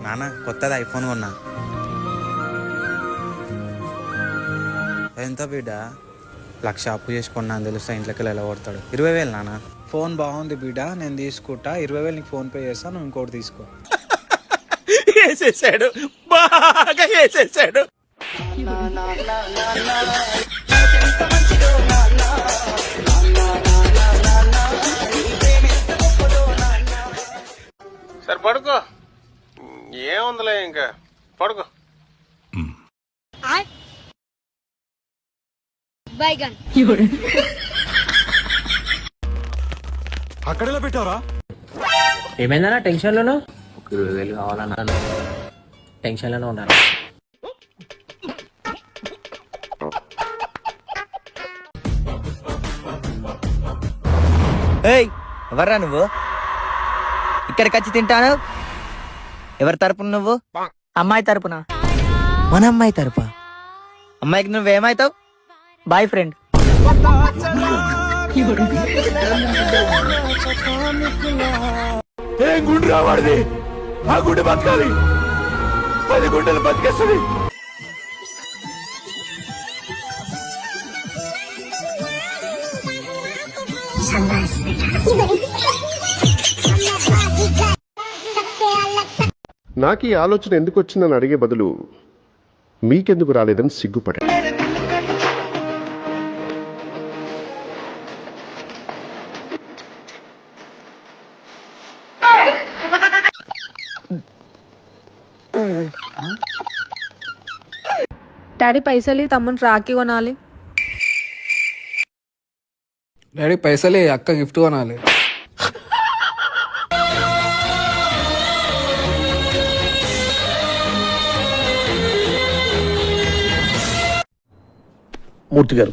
నాన్న కొత్తది ఐఫోన్ కొన్నా. ఎంత బిడ్డ? 1,00,000 అప్పు చేసుకున్నా అని తెలుస్తా ఇంట్లోకి ఎలా కొడతాడు. 20,000 నాన్న. ఫోన్ బాగుంది బిడ్డ, నేను తీసుకుంటా. 20,000 నీకు ఫోన్ పే చేస్తాను, నువ్వు ఇంకోటి తీసుకో. వేసేసాడు, బాగా వేసేసాడు. సరే పడుకో, ఏముందిలే ఇంకా పడుకో. అక్కడెలా పెట్టావరా? ఏమైందన్నా టెన్షన్ లోను? 20,000 కావాలన్నా టెన్షన్ లోనే ఉన్నాను. ఎవర్రా నువ్వు? ఇక్కడికి వచ్చి తింటాను. ఎవరి తరపున నువ్వు? అమ్మాయి తరపున. మన అమ్మాయి తరపా? అమ్మాయికి నువ్వేమవుతావు? Boy friend. ఏం గుండు రావాడిది? ఆ గుండె బతకాలి, 10 గుండెలు బతికేస్తుంది. నాకు ఈ ఆలోచన ఎందుకు వచ్చిందని అడిగే బదులు మీకెందుకు రాలేదని సిగ్గుపడా. డాడీ పైసలు తమ్ముని రాఖీ కొనాలి. డాడీ పైసలే, అక్క గిఫ్ట్ కొనాలి. మూర్తి గారు,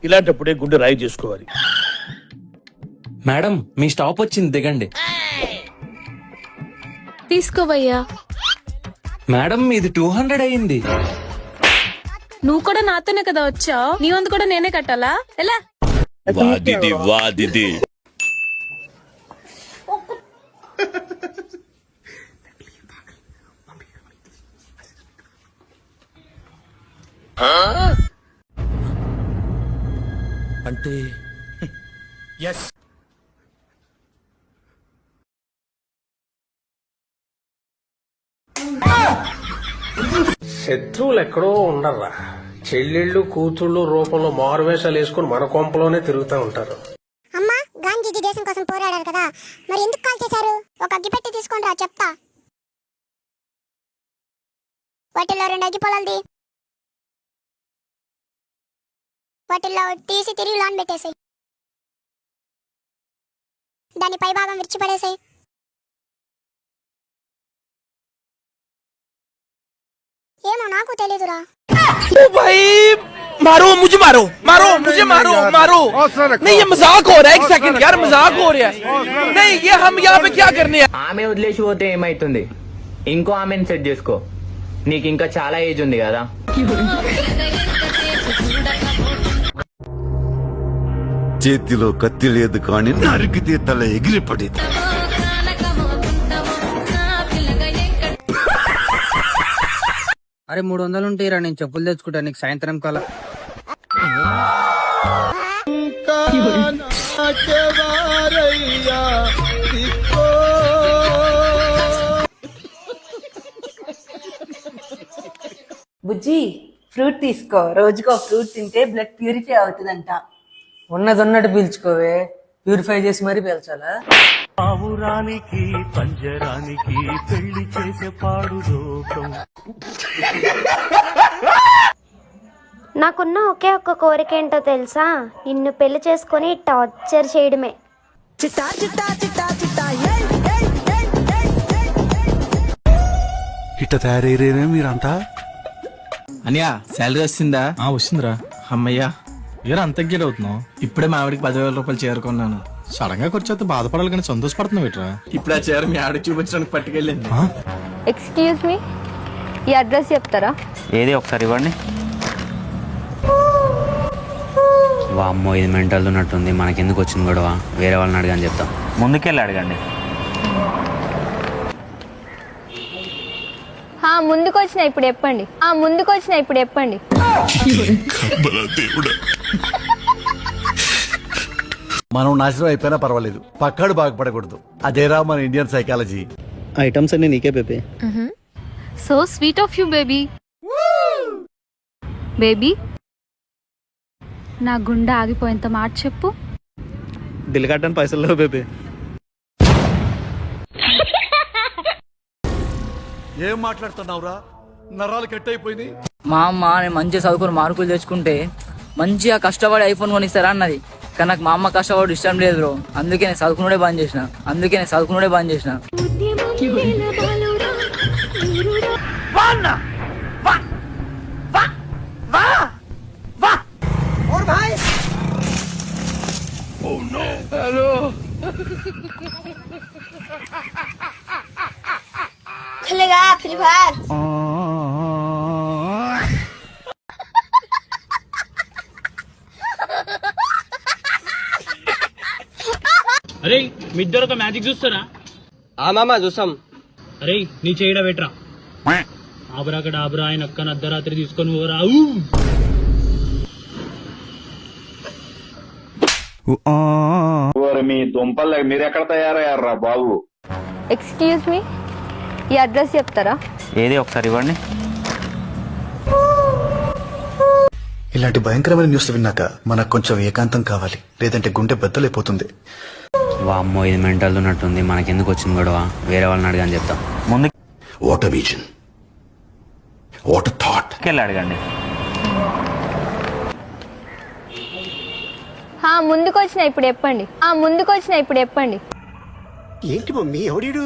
ఇలాంటప్పుడే గుండె రాయి చేసుకోవాలి. మేడం మీ స్టాప్ వచ్చింది, దిగండి. తీసుకోవయ్యా. మేడం ఇది 200 అయింది. నువ్వు కూడా నాతోనే కదా వచ్చావు, నీ వంతు కూడా నేనే కట్టాలా? ఎలా? వాదిది అంటే ఎస్. శత్రువులు ఎక్కడో ఉండర్రా, చెల్లెళ్ళు కూతుళ్ళు రూపంలో మారువేషాలు వేసుకుని మన కొంపలోనే తిరుగుతూ ఉంటారు. అమ్మా, గాంధీజీ దేశం కోసం పోరాడారు కదా, మరి ఎందుకు కాల్ చేశారు? ఒక అగ్గిపెట్టి తీసుకోండి రా, చెప్తా. వాటిల్లో 2 అగ్గి పొలాలది, వాటిల్లో తీసి తిరిగి లాన్ పెట్టేసాయి. దాని పై భాగం విరిచిపడేసాయి. ఏమో నాకు తెలీదురా. मारो मुझे, मारो मारो मुझे, मारो मारो. नहीं ये मजाक हो रहा है, एक सेकंड यार, मजाक हो रहा है. नहीं ये हम यहाँ पे क्या करने हैं? ఆమె వదిలేసి పోతే ఏమైతుంది? ఇంకో ఆమెను సెట్ చేసుకో, నీకు ఇంకా చాలా ఏజ్ ఉంది కదా. చేతిలో కత్తి లేదు కానీ నరికితే తల ఎగిరిపడేది. అరే 300 ఉంటాయిరా, నేను చెప్పులు తెచ్చుకుంటా నీకు సాయంత్రం కాల. బుజ్జి ఫ్రూట్ తీసుకో, రోజుకో ఫ్రూట్ తింటే బ్లడ్ ప్యూరిఫై అవుతుందంట. ఉన్నదన్నట్టు పీల్చుకోవే, ప్యూరిఫై చేసి మరీ పీల్చాలా? పావురానికి పంజరానికి పెళ్లి చేసే పాడు లోకం. నాకున్న ఒకే ఒక్క కోరిక ఏంటో తెలుసా? నిన్ను పెళ్లి చేసుకొని టార్చర్ చేయడమే. ఇట్ట తయారయ్యేనే మీరంతా. అనియా శాలరీ వస్తుందా? వస్తుందిరా. అమ్మయ్యా. ఏరా అంత గేట్ అవుతున్నావు? ఇప్పుడే మా ఆవిడికి 10,000 రూపాయలు చేరుకున్నాను. సడన్ గా ఖర్చు అయితే బాధపడాలి కానీ సంతోషపడుతున్నావు ఇట్రా. ఇప్పుడు ఆ చీర మీ ఆవిడ చూపించడానికి పట్టుకెళ్ళింది. ఎక్స్క్యూజ్ మీ, ఈ అడ్రస్ చెప్తారా? ఏది ఒకసారి ఇవ్వండి. వామ్మో ఇది మెంటల్ ఉన్నట్టుంది. మనకెందుకు వచ్చింది గొడవ? వేరే వాళ్ళని అడగని చెప్తాం. ముందుకెళ్ళి అడగండి. ముందుకు వచ్చిన ఇప్పుడు చెప్పండి మనం నాశనం అయిపోయినా పర్వాలేదు పక్కాడు బాగుపడకూడదు అదేరా మన ఇండియన్ సైకాలజీ. ఐటమ్స్ అన్ని నీకే Pepe. So sweet of you baby. Baby నా గుండె ఆగిపోయేంత మాట చెప్పు. బిల్ కట్టని పైసలు లేవు బేబీ. ఏం మాట్లాడుతున్నావురా నరాలు కట్ అయిపోయింది. మా అమ్మ నేను మంచిగా చదువుకుని మార్కులు తెచ్చుకుంటే మంచిగా కష్టపడి ఐఫోన్ కొనిస్తారా అన్నది. కానీ నాకు మా అమ్మ కష్టపడి ఇష్టం లేదు బ్రో. అందుకే నేను చదువుకునే బంద్ చేసిన. खुलेगा फ्री फायर. అరే మీ ఇద్దరు ఒక మ్యాజిక్ చూస్తారా? మామా చూసాం. అరే నీ చేయడ పెట్టరా. ఆబరాకడ ఆబరా ఆయన అక్కన అర్ధరాత్రి తీసుకొని పోరా. మీ దుంపలు మీరెక్కడ తయారయ్యారా బాబు? ఎక్స్క్యూజ్ మీ, ఈ అడ్రస్ చెప్తారా? ఏది ఒకసారి ఇవ్వండి. ఇలాంటి భయంకరమైన న్యూస్ విన్నాక మనకు కొంచెం ఏకాంతం కావాలి, లేదంటే గుండె బద్దలైపోతుంది. వామ్మో ఇది మెంటల్ ఉన్నట్టుంది, మనకెందుకు వచ్చింది గొడవ, వేరే వాళ్ళని అడగని చెప్తాం. What a vision, what a thought. ముందుకెళ్ళి అడగండి. ముందుకు వచ్చిన ఇప్పుడు చెప్పండి. ఏంటి మమ్మీ ఎవడీడు?